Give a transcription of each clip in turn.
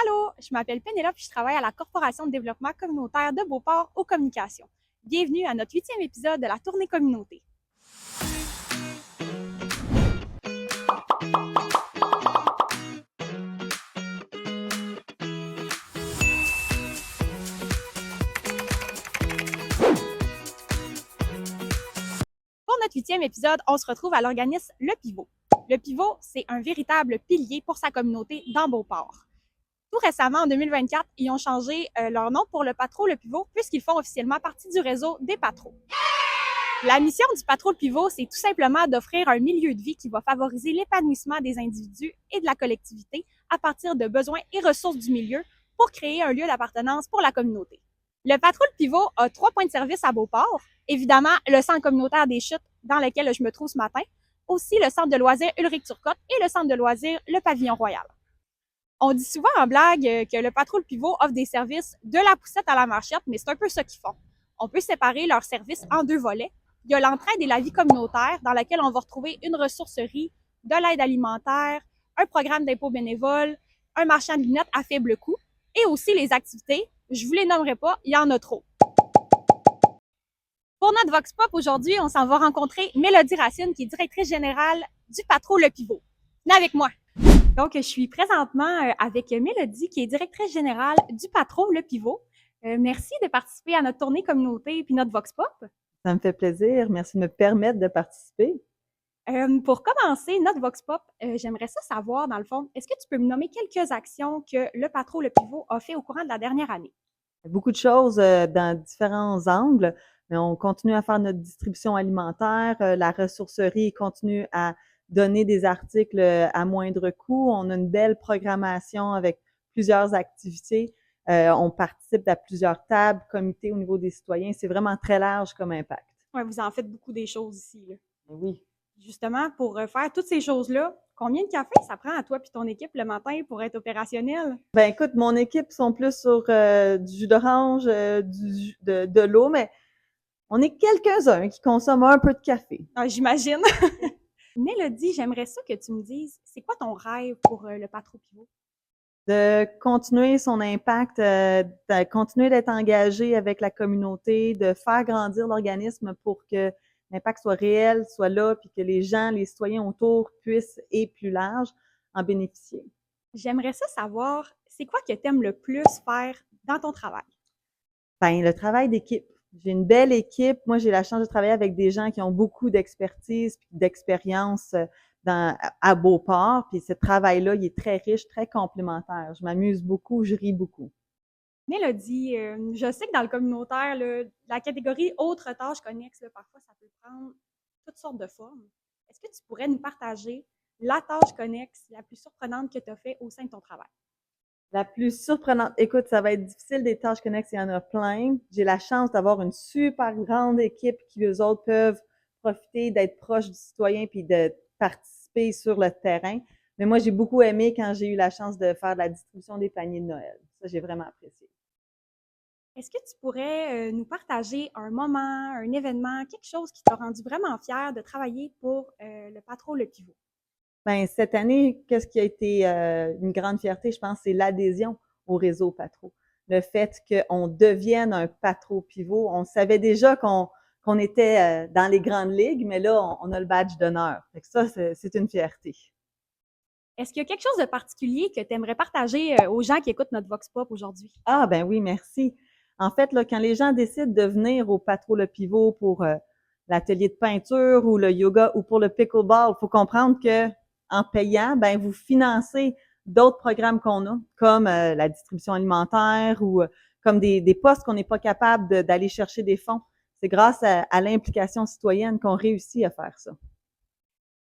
Allô, je m'appelle Pénélope et je travaille à la Corporation de développement communautaire de Beauport aux communications. Bienvenue à notre 8e épisode de la tournée communauté. Pour notre 8e épisode, on se retrouve à l'organisme Le Pivot. Le Pivot, c'est un véritable pilier pour sa communauté dans Beauport. Tout récemment, en 2024, ils ont changé leur nom pour le Patro Le Pivot puisqu'ils font officiellement partie du réseau des Patros. La mission du Patro Le Pivot, c'est tout simplement d'offrir un milieu de vie qui va favoriser l'épanouissement des individus et de la collectivité à partir de besoins et ressources du milieu pour créer un lieu d'appartenance pour la communauté. Le Patro Le Pivot a 3 points de service à Beauport. Évidemment, le centre communautaire des Chutes dans lequel je me trouve ce matin, aussi le centre de loisirs Ulrich Turcotte et le centre de loisirs Le Pavillon Royal. On dit souvent en blague que le Patro Le Pivot offre des services de la poussette à la marchette, mais c'est un peu ça qu'ils font. On peut séparer leurs services en 2 volets. Il y a l'entraide et la vie communautaire, dans laquelle on va retrouver une ressourcerie, de l'aide alimentaire, un programme d'impôt bénévole, un marchand de lunettes à faible coût, et aussi les activités. Je vous les nommerai pas, il y en a trop. Pour notre Vox Pop aujourd'hui, on s'en va rencontrer Mélodie Racine, qui est directrice générale du Patro Le Pivot. Venez avec moi. Donc, je suis présentement avec Mélodie, qui est directrice générale du Patro Le Pivot. Merci de participer à notre tournée communauté puis notre Vox Pop. Ça me fait plaisir. Merci de me permettre de participer. Pour commencer notre Vox Pop, j'aimerais ça savoir, dans le fond, est-ce que tu peux me nommer quelques actions que le Patro Le Pivot a fait au courant de la dernière année? Beaucoup de choses dans différents angles, mais on continue à faire notre distribution alimentaire. La ressourcerie continue à donner des articles à moindre coût. On a une belle programmation avec plusieurs activités. On participe à plusieurs tables, comités au niveau des citoyens. C'est vraiment très large comme impact. Ouais, vous en faites beaucoup des choses ici, là. Oui. Justement, pour faire toutes ces choses-là, combien de café ça prend à toi et ton équipe le matin pour être opérationnel? Ben écoute, mon équipe sont plus sur du jus d'orange, de l'eau, mais on est quelques-uns qui consomment un peu de café. Ah, j'imagine. Mélodie, j'aimerais ça que tu me dises, c'est quoi ton rêve pour le Patro Pivot? De continuer son impact, de continuer d'être engagé avec la communauté, de faire grandir l'organisme pour que l'impact soit réel, soit là, puis que les gens, les citoyens autour puissent, et plus large, en bénéficier. J'aimerais ça savoir, c'est quoi que tu aimes le plus faire dans ton travail? Ben, le travail d'équipe. J'ai une belle équipe. Moi, j'ai la chance de travailler avec des gens qui ont beaucoup d'expertise puis d'expérience à Beauport. Puis ce travail-là, il est très riche, très complémentaire. Je m'amuse beaucoup, je ris beaucoup. Mélodie, je sais que dans le communautaire, là, la catégorie autres tâches connexes, là, parfois, ça peut prendre toutes sortes de formes. Est-ce que tu pourrais nous partager la tâche connexe la plus surprenante que tu as fait au sein de ton travail? La plus surprenante, écoute, ça va être difficile des tâches connexes, il y en a plein. J'ai la chance d'avoir une super grande équipe qui, eux autres, peuvent profiter d'être proches du citoyen puis de participer sur le terrain. Mais moi, j'ai beaucoup aimé quand j'ai eu la chance de faire de la distribution des paniers de Noël. Ça, j'ai vraiment apprécié. Est-ce que tu pourrais nous partager un moment, un événement, quelque chose qui t'a rendu vraiment fière de travailler pour le Patro Le Pivot? Ben, cette année, qu'est-ce qui a été une grande fierté, je pense, c'est l'adhésion au réseau Patro. Le fait qu'on devienne un Patro Pivot. On savait déjà qu'on était dans les grandes ligues, mais là, on a le badge d'honneur. Fait que ça, c'est une fierté. Est-ce qu'il y a quelque chose de particulier que tu aimerais partager aux gens qui écoutent notre Vox Pop aujourd'hui? Ah, ben oui, merci. En fait, là, quand les gens décident de venir au Patro Le Pivot pour l'atelier de peinture ou le yoga ou pour le pickleball, il faut comprendre que en payant, ben vous financez d'autres programmes qu'on a, comme la distribution alimentaire ou comme des postes qu'on n'est pas capable d'aller chercher des fonds. C'est grâce à l'implication citoyenne qu'on réussit à faire ça.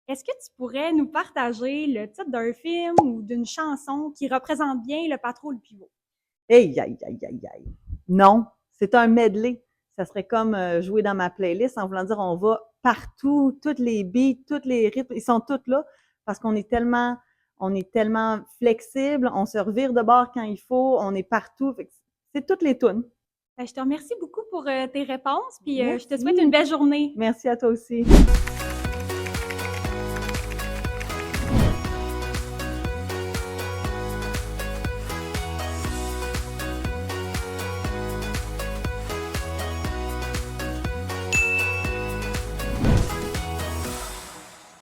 Est-ce que tu pourrais nous partager le titre d'un film ou d'une chanson qui représente bien le Patro Le Pivot? Aïe, aïe, aïe, aïe, aïe. Non, c'est un medley. Ça serait comme jouer dans ma playlist en voulant dire on va partout, toutes les beats, tous les rythmes, ils sont tous là parce qu'on est tellement flexible, on se revire de bord quand il faut, on est partout. C'est toutes les tunes. Ben, je te remercie beaucoup pour tes réponses, puis je te souhaite Merci. une belle journée. Merci à toi aussi.